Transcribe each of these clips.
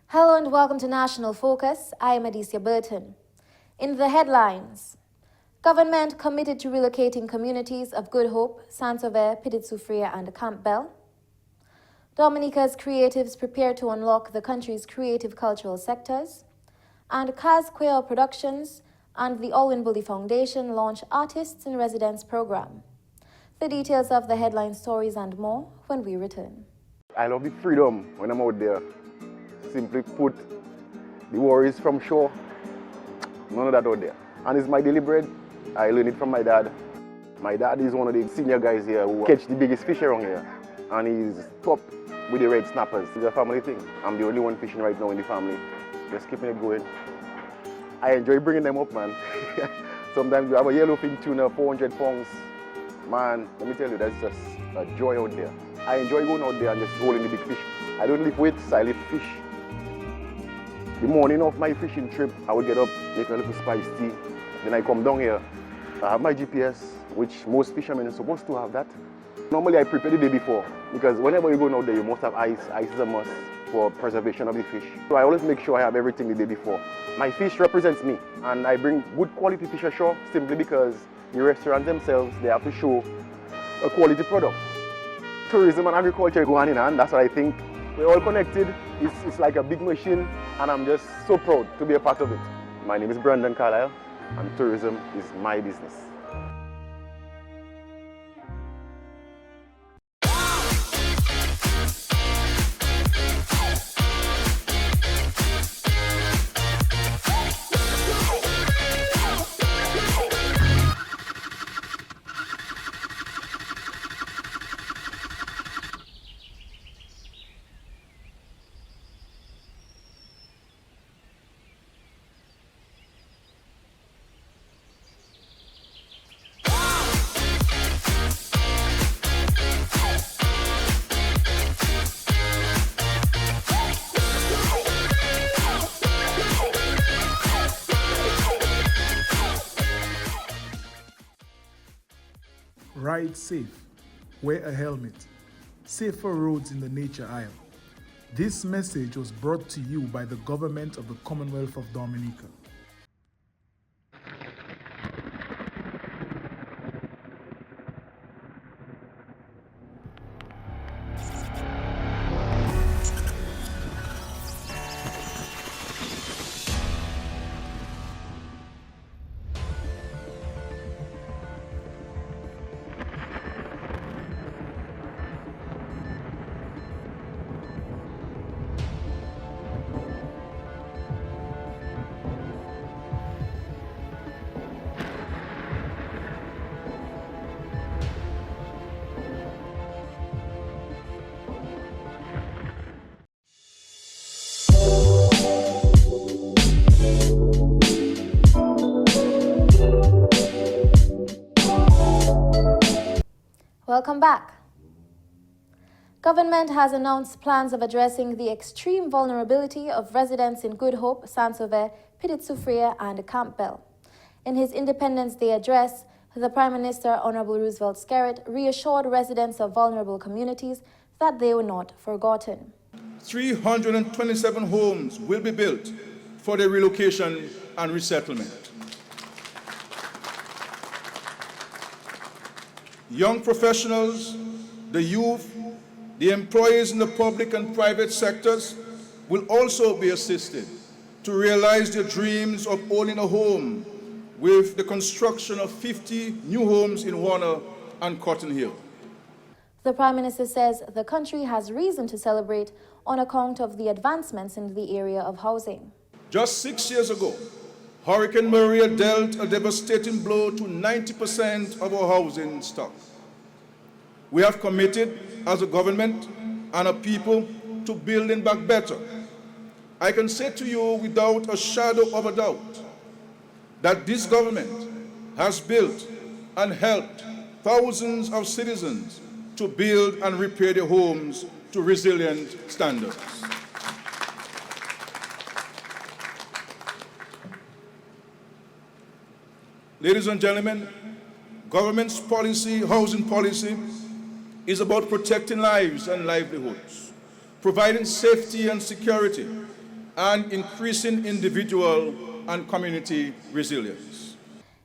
Hello and welcome to National Focus. I am Adicia Burton. In the headlines, government committed to relocating communities of Good Hope, Saint-Sauveur, Petite-Soufrière and Campbell. Dominica's creatives prepare to unlock the country's creative cultural sectors. And Kaz Quail Productions and the Alwyn Bully Foundation launch Artists in Residence program. The details of the headline stories and more when we return. I love the freedom when I'm out there. Simply put, the worries from shore, none of that out there. And it's my daily bread. I learned it from my dad. My dad is one of the senior guys here who catch the biggest fish around here. And he's top with the red snappers. It's a family thing. I'm the only one fishing right now in the family. Just keeping it going. I enjoy bringing them up, man. Sometimes you have a yellowfin tuna, 400 pounds. Man, let me tell you, that's just a joy out there. I enjoy going out there and just holding the big fish. I don't lift weights, I lift fish. The morning of my fishing trip, I would get up, make a little spiced tea. Then I come down here. I have my GPS, which most fishermen are supposed to have that. Normally I prepare the day before, because whenever you're going out there, you must have ice. Ice is a must for preservation of the fish. So I always make sure I have everything the day before. My fish represents me, and I bring good quality fish ashore simply because the restaurants themselves, they have to show a quality product. Tourism and agriculture go hand in hand. That's what I think. We're all connected. It's like a big machine, and I'm just so proud to be a part of it. My name is Brandon Carlisle, and tourism is my business. Ride safe, wear a helmet, safer roads in the nature aisle. This message was brought to you by the government of the Commonwealth of Dominica. Welcome back. Government has announced plans of addressing the extreme vulnerability of residents in Good Hope, Saint-Sauveur, Petite-Soufrière and Campbell. In his Independence Day address, the Prime Minister, Honorable Roosevelt Skerrit, reassured residents of vulnerable communities that they were not forgotten. 327 homes will be built for the relocation and resettlement. Young professionals, the youth, the employees in the public and private sectors will also be assisted to realize their dreams of owning a home with the construction of 50 new homes in Warner and Cotton Hill. The Prime Minister says the country has reason to celebrate on account of the advancements in the area of housing. Just 6 years ago, Hurricane Maria dealt a devastating blow to 90% of our housing stock. We have committed as a government and a people to building back better. I can say to you without a shadow of a doubt that this government has built and helped thousands of citizens to build and repair their homes to resilient standards. Ladies and gentlemen, government's policy, housing policy, is about protecting lives and livelihoods, providing safety and security, and increasing individual and community resilience.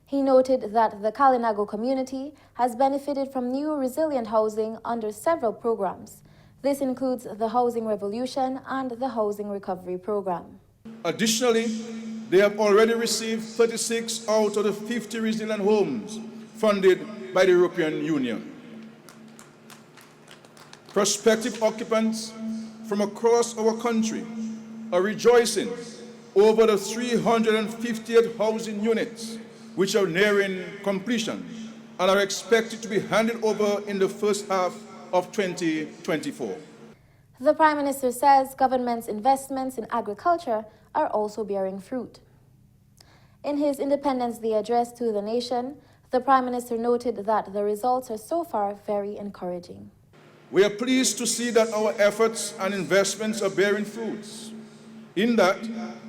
He noted that the Kalinago community has benefited from new resilient housing under several programs. This includes the Housing Revolution and the Housing Recovery Program. Additionally, they have already received 36 out of the 50 resilient homes funded by the European Union. Prospective occupants from across our country are rejoicing over the 358 housing units which are nearing completion and are expected to be handed over in the first half of 2024. The Prime Minister says government's investments in agriculture are also bearing fruit. In his Independence Day address to the nation, the Prime Minister noted that the results are so far very encouraging. We are pleased to see that our efforts and investments are bearing fruits, in that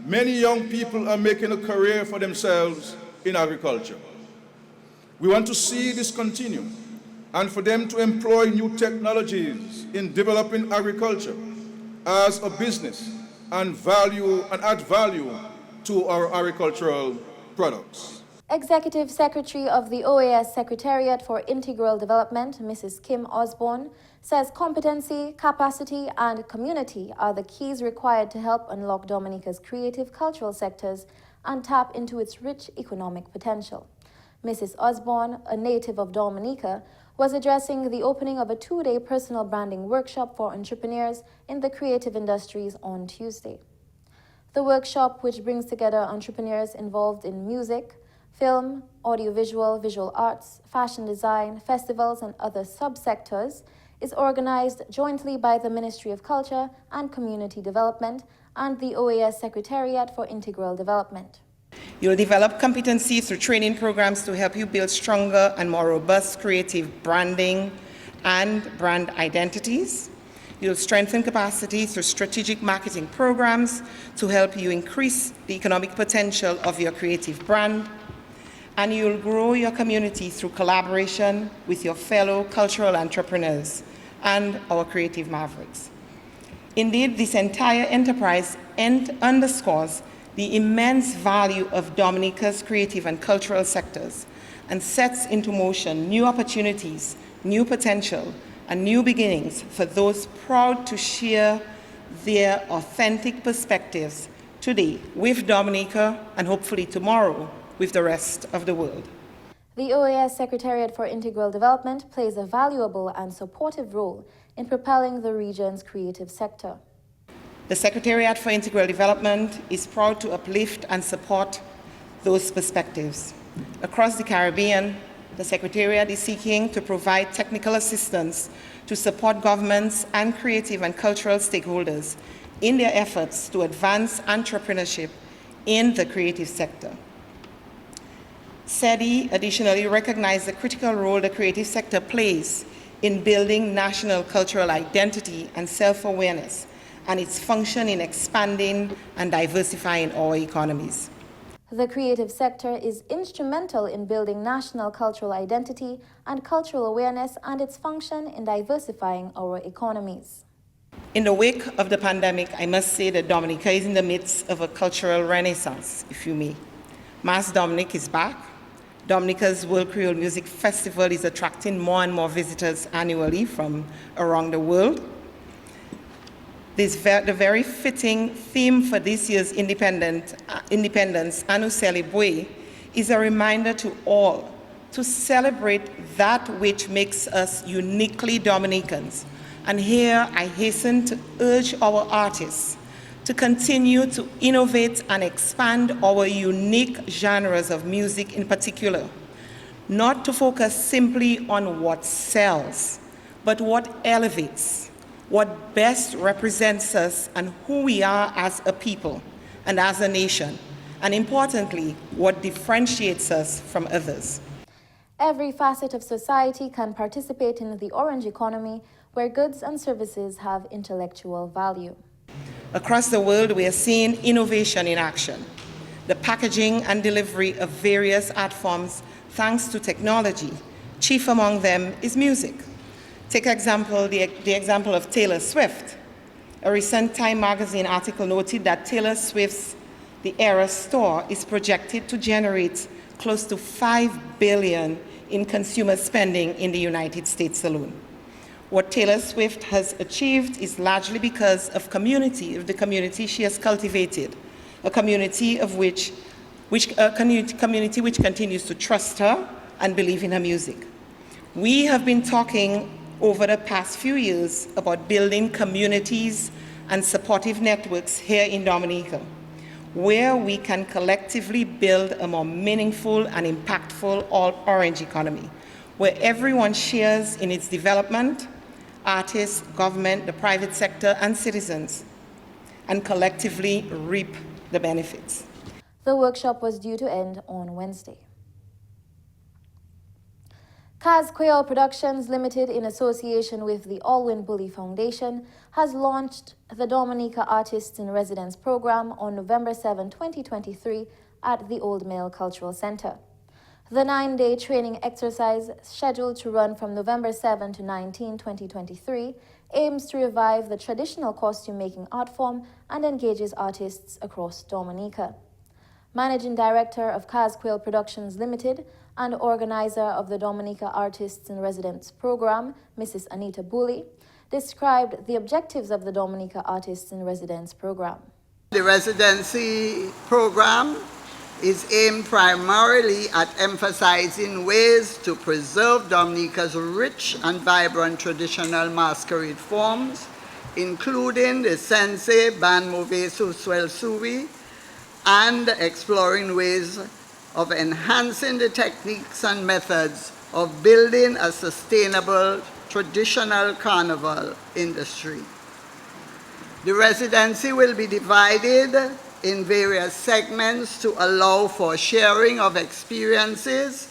many young people are making a career for themselves in agriculture. We want to see this continue and for them to employ new technologies in developing agriculture as a business and add value to our agricultural products. Executive Secretary of the OAS Secretariat for Integral Development, Mrs. Kim Osborne, says competency, capacity, and community are the keys required to help unlock Dominica's creative cultural sectors and tap into its rich economic potential. Mrs. Osborne, a native of Dominica, was addressing the opening of a 2-day personal branding workshop for entrepreneurs in the creative industries on Tuesday. The workshop, which brings together entrepreneurs involved in music, film, audiovisual, visual arts, fashion design, festivals, and other subsectors, is organized jointly by the Ministry of Culture and Community Development and the OAS Secretariat for Integral Development. You'll develop competencies through training programs to help you build stronger and more robust creative branding and brand identities. You'll strengthen capacity through strategic marketing programs to help you increase the economic potential of your creative brand. And you'll grow your community through collaboration with your fellow cultural entrepreneurs and our creative mavericks. Indeed, this entire enterprise underscores the immense value of Dominica's creative and cultural sectors and sets into motion new opportunities, new potential, and new beginnings for those proud to share their authentic perspectives today with Dominica and hopefully tomorrow with the rest of the world. The OAS Secretariat for Integral Development plays a valuable and supportive role in propelling the region's creative sector. The Secretariat for Integral Development is proud to uplift and support those perspectives. Across the Caribbean, the Secretariat is seeking to provide technical assistance to support governments and creative and cultural stakeholders in their efforts to advance entrepreneurship in the creative sector. SEDI additionally recognized the critical role the creative sector plays in building national cultural identity and self-awareness, and its function in expanding and diversifying our economies. The creative sector is instrumental in building national cultural identity and cultural awareness and its function in diversifying our economies. In the wake of the pandemic, I must say that Dominica is in the midst of a cultural renaissance, if you may. Mass Dominic is back. Dominica's World Creole Music Festival is attracting more and more visitors annually from around the world. The very fitting theme for this year's Independence, Anu Celebrate, is a reminder to all to celebrate that which makes us uniquely Dominicans. And here I hasten to urge our artists to continue to innovate and expand our unique genres of music in particular, not to focus simply on what sells, but what elevates, what best represents us and who we are as a people and as a nation, and importantly, what differentiates us from others. Every facet of society can participate in the orange economy, where goods and services have intellectual value. Across the world, we are seeing innovation in action. The packaging and delivery of various art forms thanks to technology. Chief among them is music. Take the example of Taylor Swift. A recent Time magazine article noted that Taylor Swift's The Eras Tour is projected to generate close to $5 billion in consumer spending in the United States alone. What Taylor Swift has achieved is largely because of the community she has cultivated, a community which continues to trust her and believe in her music. We have been talking over the past few years about building communities and supportive networks here in Dominica, where we can collectively build a more meaningful and impactful all-orange economy, where everyone shares in its development, artists, government, the private sector, and citizens, and collectively reap the benefits. The workshop was due to end on Wednesday. Kaz Creole Productions Limited, in association with the Alwyn Bully Foundation, has launched the Dominica Artists in Residence program on November 7, 2023 at the Old Mill Cultural Center. The 9-day training exercise, scheduled to run from November 7 to 19, 2023, aims to revive the traditional costume-making art form and engages artists across Dominica. Managing Director of Kaz Creole Productions Limited and organizer of the Dominica Artists in Residence program, Mrs. Anita Bully, described the objectives of the Dominica Artists in Residence program. The residency program is aimed primarily at emphasizing ways to preserve Dominica's rich and vibrant traditional masquerade forms, including the Sensei, Ban Move, Suswell Suwi, and exploring ways of enhancing the techniques and methods of building a sustainable traditional carnival industry. The residency will be divided in various segments to allow for sharing of experiences,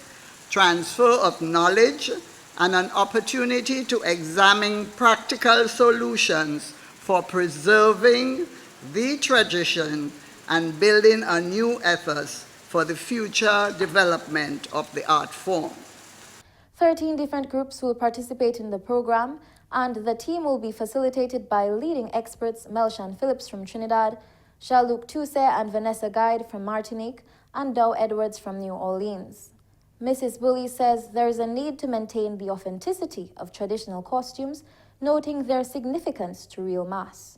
transfer of knowledge, and an opportunity to examine practical solutions for preserving the tradition and building a new ethos for the future development of the art form. 13 different groups will participate in the program, and the team will be facilitated by leading experts Melshan Phillips from Trinidad, Jean-Luc Tousse and Vanessa Guide from Martinique, and Dow Edwards from New Orleans. Mrs. Bully says there is a need to maintain the authenticity of traditional costumes, noting their significance to real mass.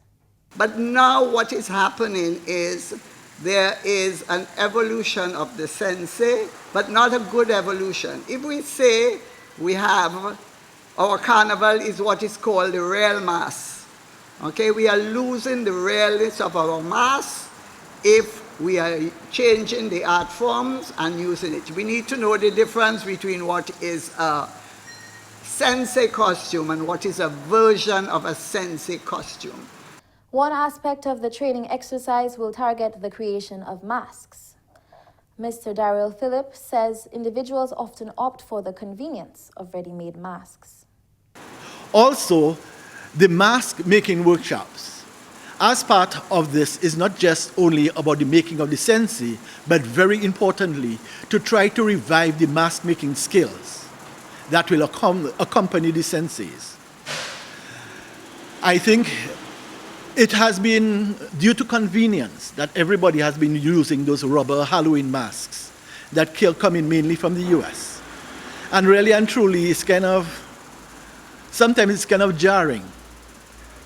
But now what is happening is there is an evolution of the sensei, but not a good evolution. If we say we have our carnival is what is called the real mass, okay, we are losing the realness of our mass if we are changing the art forms and using it. We need to know the difference between what is a sensei costume and what is a version of a sensei costume. One aspect of the training exercise will target the creation of masks. Mr. Daryl Phillip says individuals often opt for the convenience of ready-made masks. Also, the mask making workshops, as part of this, is not just only about the making of the sensei, but very importantly, to try to revive the mask making skills that will accompany the senseis. I think it has been due to convenience that everybody has been using those rubber Halloween masks that come in mainly from the US. And really and truly, sometimes it's kind of jarring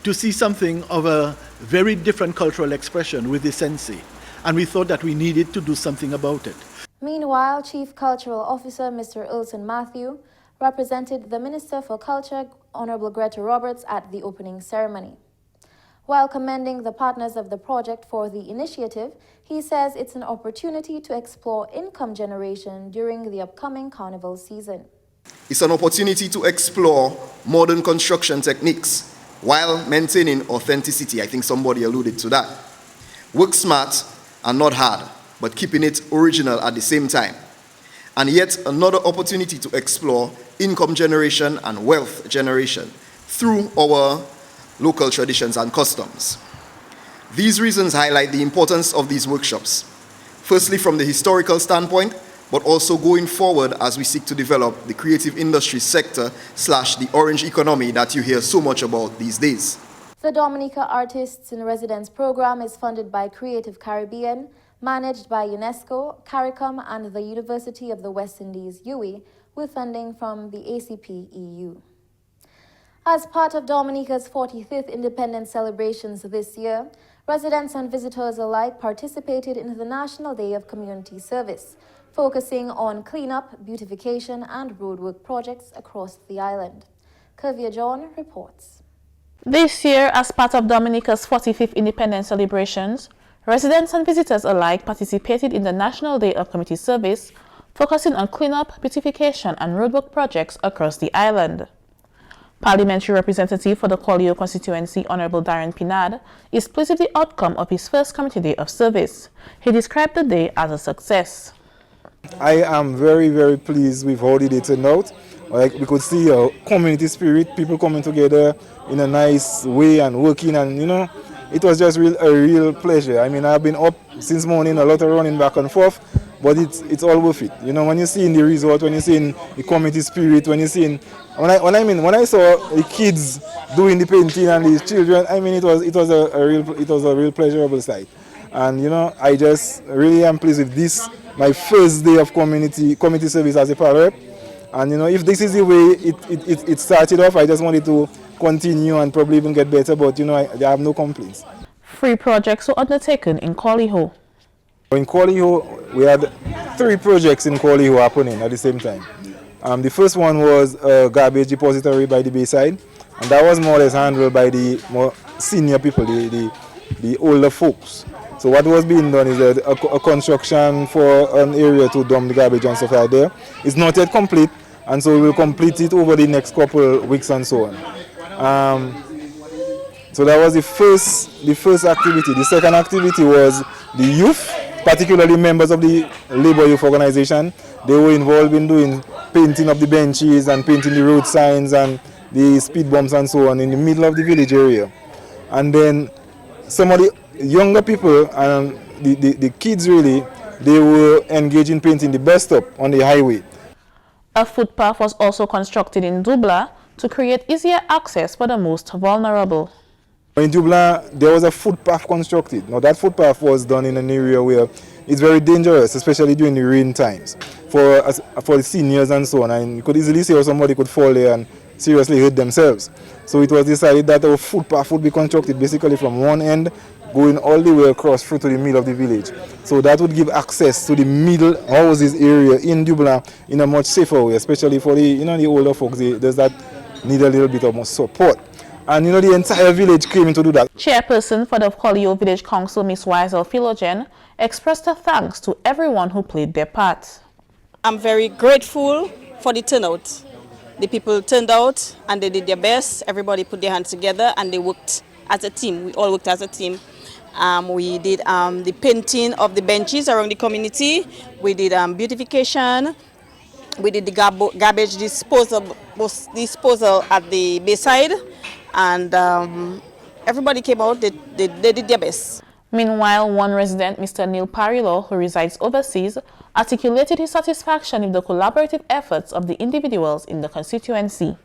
to see something of a very different cultural expression with the sensei. And we thought that we needed to do something about it. Meanwhile, Chief Cultural Officer Mr. Ilson Matthew represented the Minister for Culture, Honorable Greta Roberts, at the opening ceremony. While commending the partners of the project for the initiative, he says it's an opportunity to explore income generation during the upcoming carnival season. It's an opportunity to explore modern construction techniques while maintaining authenticity. I think somebody alluded to that. Work smart and not hard, but keeping it original at the same time. And yet another opportunity to explore income generation and wealth generation through our local traditions and customs. These reasons highlight the importance of these workshops, firstly from the historical standpoint, but also going forward as we seek to develop the creative industry sector / the orange economy that you hear so much about these days. The Dominica Artists in Residence program is funded by Creative Caribbean, managed by UNESCO, CARICOM, and the University of the West Indies, UWI, with funding from the ACP EU. As part of Dominica's 45th independence celebrations this year, residents and visitors alike participated in the National Day of Community Service, focusing on cleanup, beautification, and roadwork projects across the island. Kavya John reports. This year, as part of Dominica's 45th independence celebrations, residents and visitors alike participated in the National Day of Community Service, focusing on cleanup, beautification, and roadwork projects across the island. Parliamentary representative for the Collio constituency, Honorable Darren Pinard, is pleased with the outcome of his first Community Day of Service. He described the day as a success. I am very, very pleased with how the day turned out. Like, we could see a community spirit, people coming together in a nice way and working, and it was just a real pleasure. I mean, I've been up since morning, a lot of running back and forth, but it's all worth it. When you see in the result, when you see in the community spirit, when you see in when I saw the kids doing the painting and the children, I mean, it was a real pleasurable sight. And I just really am pleased with this, my first day of community service as a PAL rep. And if this is the way it started off, I just wanted to continue and probably even get better, but I have no complaints. 3 projects were undertaken in Coliho. In Coliho, we had 3 projects in Coliho happening at the same time. The first one was a garbage depository by the bayside, and that was more or less handled by the more senior people, the older folks. So what was being done is a construction for an area to dump the garbage and stuff like that. It's not yet complete, and so we will complete it over the next couple weeks and so on. So that was the first activity. The second activity was the youth, particularly members of the Labour Youth Organization. They were involved in doing painting of the benches and painting the road signs and the speed bumps and so on in the middle of the village area. And then some of the younger people and the kids really, they were engaged in painting the bus stop on the highway. A footpath was also constructed in Dubla to create easier access for the most vulnerable. In Dubla, there was a footpath constructed. Now that footpath was done in an area where it's very dangerous, especially during the rain times, for the seniors and so on. And you could easily see how somebody could fall there and seriously hurt themselves. So it was decided that a footpath would be constructed basically from one end, going all the way across through to the middle of the village. So that would give access to the middle houses area in Dubla in a much safer way, especially for the older folks. Those that need a little bit of more support. And the entire village came in to do that. Chairperson for the Collio Village Council, Ms. Wiesel Philogen, expressed her thanks to everyone who played their part. I'm very grateful for the turnout. The people turned out and they did their best. Everybody put their hands together and they worked as a team. We all worked as a team. We did the painting of the benches around the community. We did beautification. We did the garbage disposal at the bayside. And everybody came out, they did their best. Meanwhile, one resident, Mr. Neil Parilo, who resides overseas, articulated his satisfaction with the collaborative efforts of the individuals in the constituency.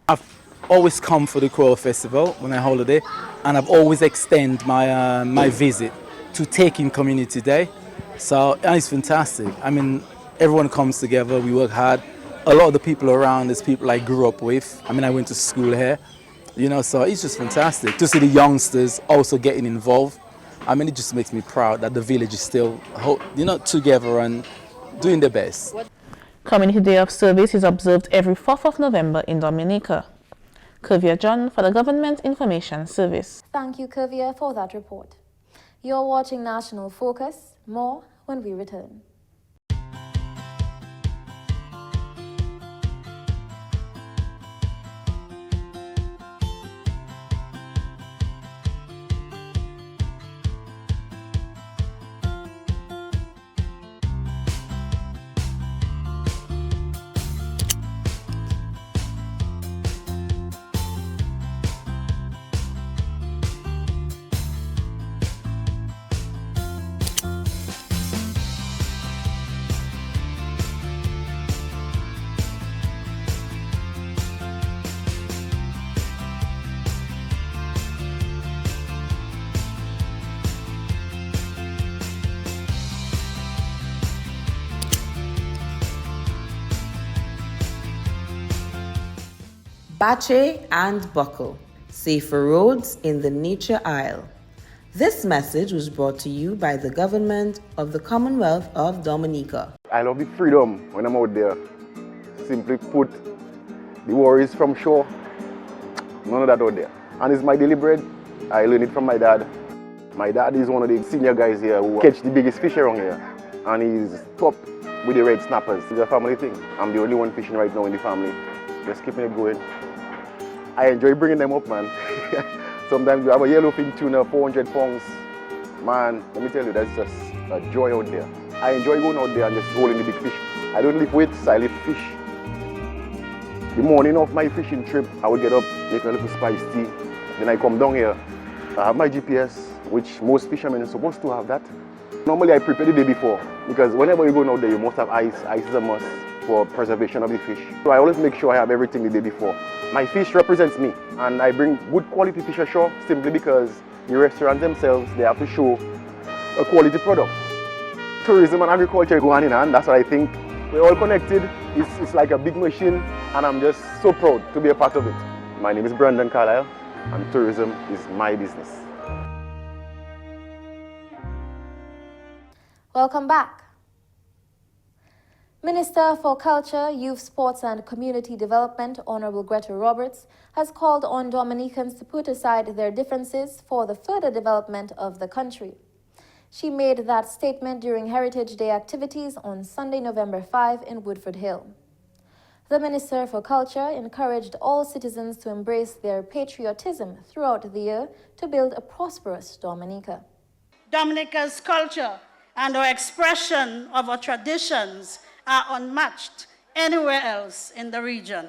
I've always come for the Choral Festival when I holiday, and I've always extend my visit to Taking Community Day. So it's fantastic. I mean, everyone comes together, we work hard. A lot of the people around is people I grew up with. I mean, I went to school here. So it's just fantastic to see the youngsters also getting involved. I mean, it just makes me proud that the village is still, together and doing their best. Community Day of Service is observed every 4th of November in Dominica. Kavya John for the Government Information Service. Thank you, Kavya, for that report. You're watching National Focus. More when we return. Bache and buckle. Safer roads in the Nature Isle. This message was brought to you by the government of the Commonwealth of Dominica. I love the freedom when I'm out there. Simply put, the worries from shore, none of that out there. And it's my daily bread. I learned it from my dad. My dad is one of the senior guys here who catch the biggest fish around here. And he's top with the red snappers. It's a family thing. I'm the only one fishing right now in the family. Just keeping it going. I enjoy bringing them up, man. Sometimes we have a yellowfin tuna, 400 pounds. Man, let me tell you, that's just a joy out there. I enjoy going out there and just holding the big fish. I don't lift weights, I lift fish. The morning of my fishing trip, I would get up, make a little spice tea. Then I come down here. I have my GPS, which most fishermen are supposed to have that. Normally I prepare the day before, because whenever you're going out there, you must have ice. Ice is a must for preservation of the fish. So I always make sure I have everything the day before. My fish represents me, and I bring good quality fish ashore simply because the restaurants themselves, they have to show a quality product. Tourism and agriculture go hand in hand. That's what I think. We're all connected. It's like a big machine, and I'm just so proud to be a part of it. My name is Brandon Carlisle, and tourism is my business. Welcome back. Minister for Culture, Youth, Sports and Community Development, Honorable Greta Roberts, has called on Dominicans to put aside their differences for the further development of the country. She made that statement during Heritage Day activities on Sunday, November 5 in Woodford Hill. The Minister for Culture encouraged all citizens to embrace their patriotism throughout the year to build a prosperous Dominica. Dominica's culture and our expression of our traditions are unmatched anywhere else in the region.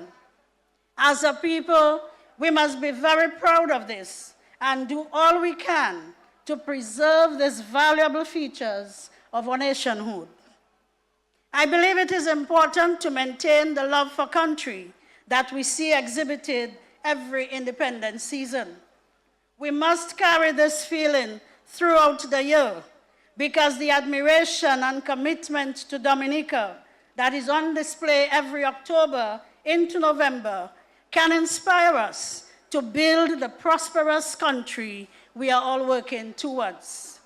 As a people, we must be very proud of this and do all we can to preserve these valuable features of our nationhood. I believe it is important to maintain the love for country that we see exhibited every independence season. We must carry this feeling throughout the year because the admiration and commitment to Dominica that is on display every October into November can inspire us to build the prosperous country we are all working towards.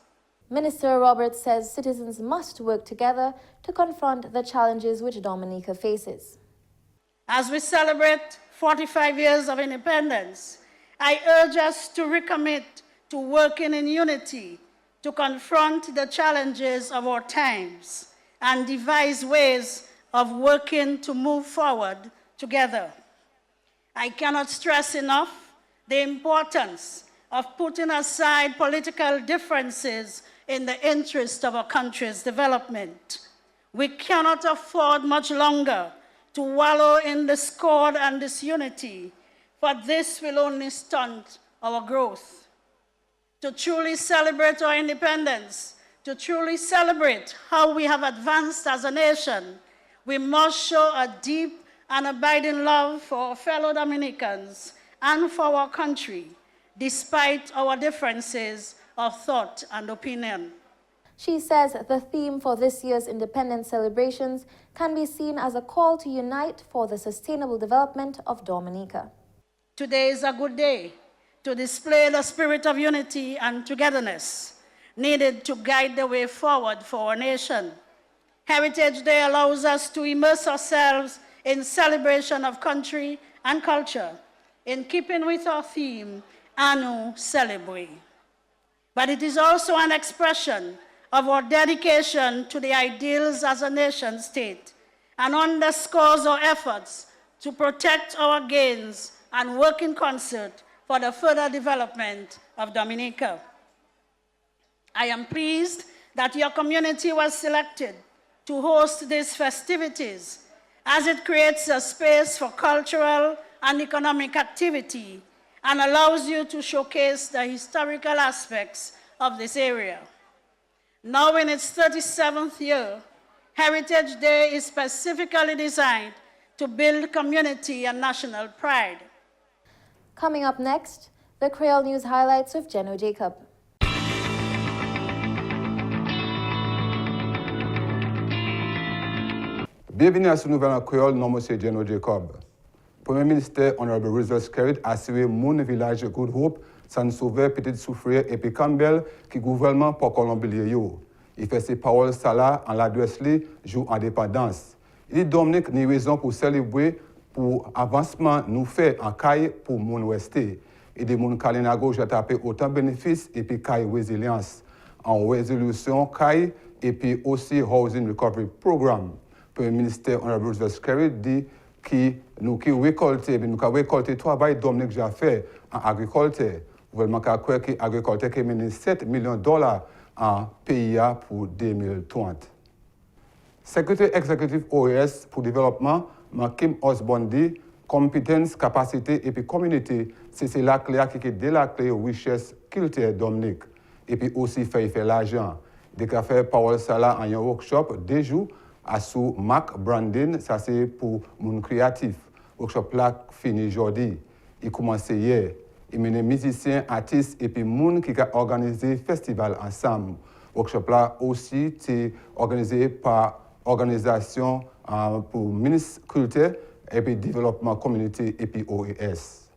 Minister Roberts says citizens must work together to confront the challenges which Dominica faces. As we celebrate 45 years of independence, I urge us to recommit to working in unity to confront the challenges of our times and devise ways of working to move forward together. I cannot stress enough the importance of putting aside political differences in the interest of our country's development. We cannot afford much longer to wallow in discord and disunity, for this will only stunt our growth. To truly celebrate our independence, to truly celebrate how we have advanced as a nation, we must show a deep and abiding love for our fellow Dominicans and for our country, despite our differences of thought and opinion. She says the theme for this year's independence celebrations can be seen as a call to unite for the sustainable development of Dominica. Today is a good day to display the spirit of unity and togetherness needed to guide the way forward for our nation. Heritage Day allows us to immerse ourselves in celebration of country and culture, in keeping with our theme, Anu Celebrate. But it is also an expression of our dedication to the ideals as a nation state and underscores our efforts to protect our gains and work in concert for the further development of Dominica. I am pleased that your community was selected to host these festivities, as it creates a space for cultural and economic activity and allows you to showcase the historical aspects of this area. Now in its 37th year, Heritage Day is specifically designed to build community and national pride. Coming up next, the Creole News highlights with Jenno Jacob. Bienvenue à ce nouvel en créole, non, monsieur Jenno Jacob. Premier Ministre Honorable Roosevelt Skerrit a assuré mon village Good Hope, San Sauvé, Petite Soufrière et puis Campbell qui gouvernement pour Colombie yo. Il fait ses paroles ça là en l'adresse li jour indépendance. Il dit Dominique ni raison pour célébrer pour avancement nous fait en caille pour mon ouesté. Et des moun Kalinago j'ai tapé autant bénéfices et puis caille résilience en résolution caille et puis aussi Housing Recovery Program. Premier ministre Honorable Roosevelt Skerrit dit que nous qui récolter, nous avons récolté travail Dominique j'ai fait en agriculture. Le gouvernement a cru que l'agriculture a mené $7 millions en PIA pour 2030. Secrétaire exécutif OES pour développement, Kim Osborne dit compétence, capacité et puis communauté, c'est la clé qui est de la clé richesse culturelle Dominique. Et puis aussi faire l'argent. Des cafés parole ça là en un workshop 2 jours à sous Mac Branding, ça c'est pour mon créatif. Workshop là fini aujourd'hui. Il commence hier. Il mène musiciens, artistes et puis moun qui a organisé festival ensemble. Workshop là aussi c'est organisé par organisation pour ministre culture et puis développement communauté et puis OES.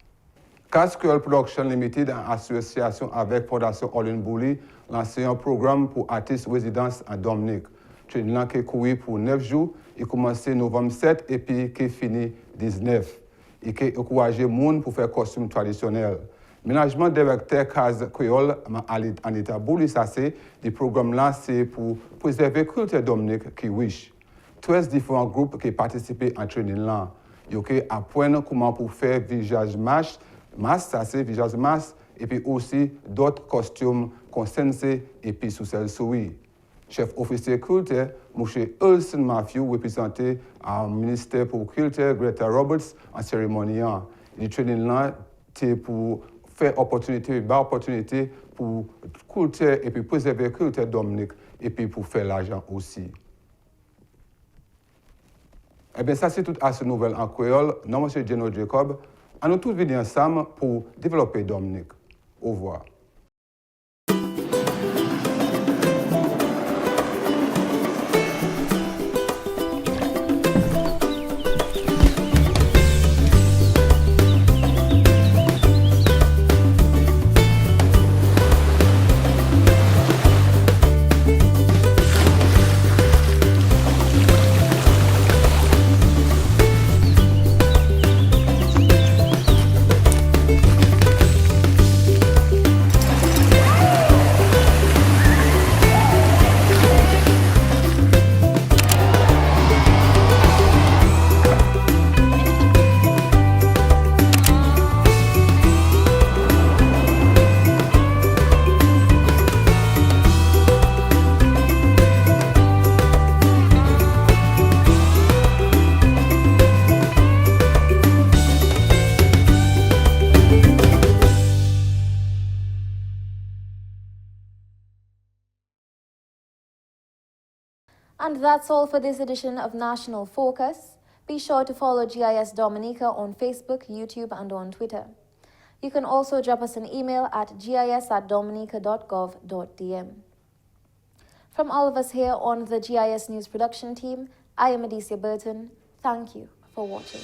Casquel Production Limited en association avec Fondation Olin Bouli lancé un programme pour artistes résidence à Dominique. Training qui couru pour 9 jours, il commencé novembre 7 et puis qui finit 19. Il a encouragé les gens pour faire costume traditionnel. Ménagement directeur Case Créole en état Bouli, ça c'est des programmes lancés pour préserver la culture Dominique qui est riche. 13 différents groupes qui participent en training là. Ils apprennent comment pour faire visage masque, ça c'est visage masque, et puis aussi d'autres costumes consensés et puis sous celle souris. Chef officier culture, M. Olsen Matthew, représenté au ministère pour culture, Greta Roberts, en cérémonie. Le training là, c'est pour faire opportunité pour culture et puis préserver la culture Dominique et puis pour faire l'argent aussi. Eh bien, ça c'est tout à ce nouvelle en créole. Non, M. Geno Jacob. À nous tous venir ensemble pour développer Dominique. Au revoir. And that's all for this edition of National Focus. Be sure to follow GIS Dominica on Facebook, YouTube, and on Twitter. You can also drop us an email at gis@dominica.gov.dm. From all of us here on the GIS News production team, I am Adicia Burton. Thank you for watching.